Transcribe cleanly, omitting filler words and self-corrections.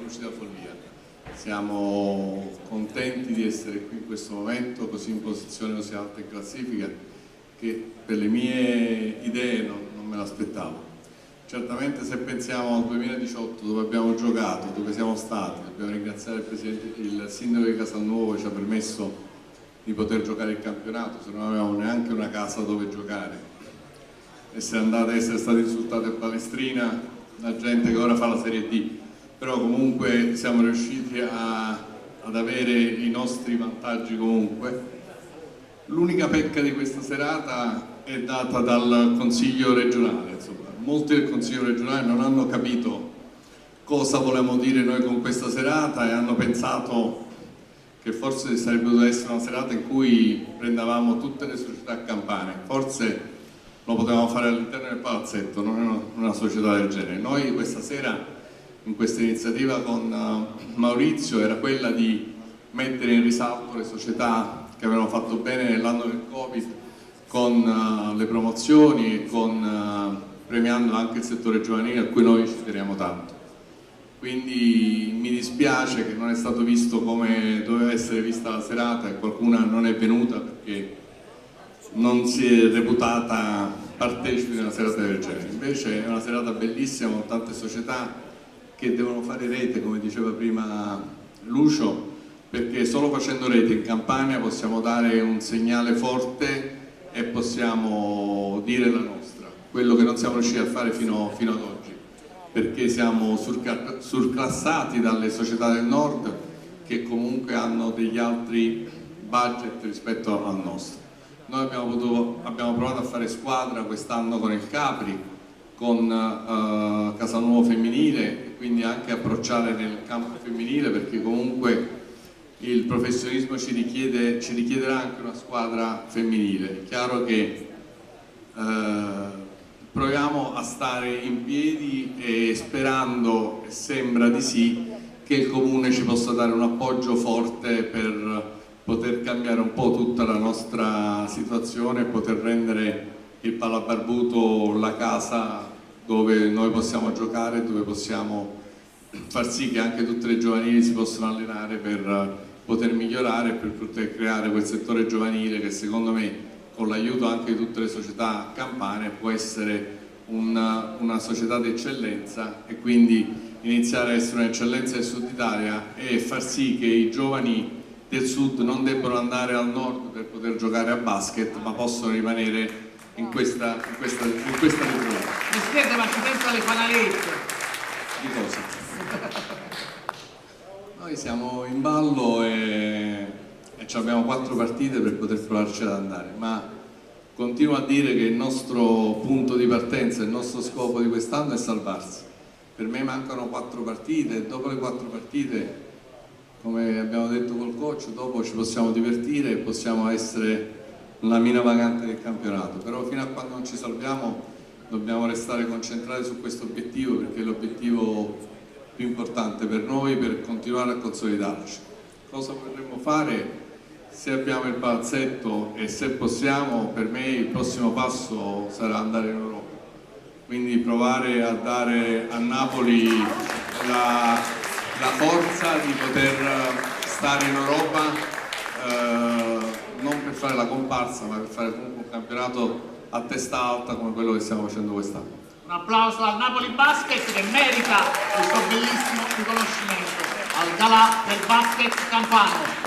lucida follia. Siamo contenti di essere qui in questo momento, così in posizione così alta in classifica, che per le mie idee non me l'aspettavo. Certamente se pensiamo al 2018 dove abbiamo giocato, dove siamo stati, dobbiamo ringraziare il sindaco di Casalnuovo che ci ha permesso di poter giocare il campionato, se non avevamo neanche una casa dove giocare. Essere stati insultati a Palestrina da gente che ora fa la Serie D, però comunque siamo riusciti ad avere i nostri vantaggi comunque. L'unica pecca di questa serata è data dal Consiglio regionale, insomma. Molti del Consiglio regionale non hanno capito cosa volevamo dire noi con questa serata e hanno pensato che forse sarebbe dovuta essere una serata in cui prendevamo tutte le società campane. Forse lo potevamo fare all'interno del palazzetto, non è una società del genere. Noi questa sera, in questa iniziativa con Maurizio, era quella di mettere in risalto le società che avevano fatto bene nell'anno del Covid con le promozioni e premiando anche il settore giovanile a cui noi ci teniamo tanto. Quindi mi dispiace che non è stato visto come doveva essere vista la serata e qualcuna non è venuta perché non si è reputata partecipe di una serata del genere. Invece è una serata bellissima con tante società che devono fare rete, come diceva prima Lucio, perché solo facendo rete in Campania possiamo dare un segnale forte e possiamo dire la nostra, quello che non siamo riusciti a fare fino ad oggi, perché siamo surclassati dalle società del nord che comunque hanno degli altri budget rispetto al nostro. Noi abbiamo provato a fare squadra quest'anno con il Capri, con Casalnuovo femminile e quindi anche approcciare nel campo femminile, perché comunque il professionismo ci richiederà anche una squadra femminile. È chiaro che proviamo a stare in piedi e sperando, e sembra di sì, che il Comune ci possa dare un appoggio forte per poter cambiare un po' tutta la nostra situazione e poter rendere il Palabarbuto la casa dove noi possiamo giocare, dove possiamo far sì che anche tutte le giovanili si possano allenare per poter migliorare e per poter creare quel settore giovanile che secondo me con l'aiuto anche di tutte le società campane può essere una società d'eccellenza e quindi iniziare a essere un'eccellenza del Sud Italia e far sì che i giovani del Sud non debbano andare al Nord per poter giocare a basket, ma possono rimanere in questa regione. Presidente, ma ci pensa alle fanalette? Di cosa? Noi siamo in ballo e abbiamo 4 partite per poter provarci ad andare, ma continuo a dire che il nostro punto di partenza, il nostro scopo di quest'anno è salvarsi. Per me mancano 4 partite e dopo le 4 partite, come abbiamo detto col coach, dopo ci possiamo divertire e possiamo essere la mina vagante del campionato, però fino a quando non ci salviamo dobbiamo restare concentrati su questo obiettivo, perché è l'obiettivo più importante per noi per continuare a consolidarci. Cosa vorremmo fare? Se abbiamo il palazzetto e se possiamo, per me il prossimo passo sarà andare in Europa, quindi provare a dare a Napoli la forza di poter stare in Europa, non per fare la comparsa, ma per fare comunque un campionato a testa alta come quello che stiamo facendo quest'anno. Un applauso al Napoli Basket che merita questo bellissimo riconoscimento al galà del basket campano.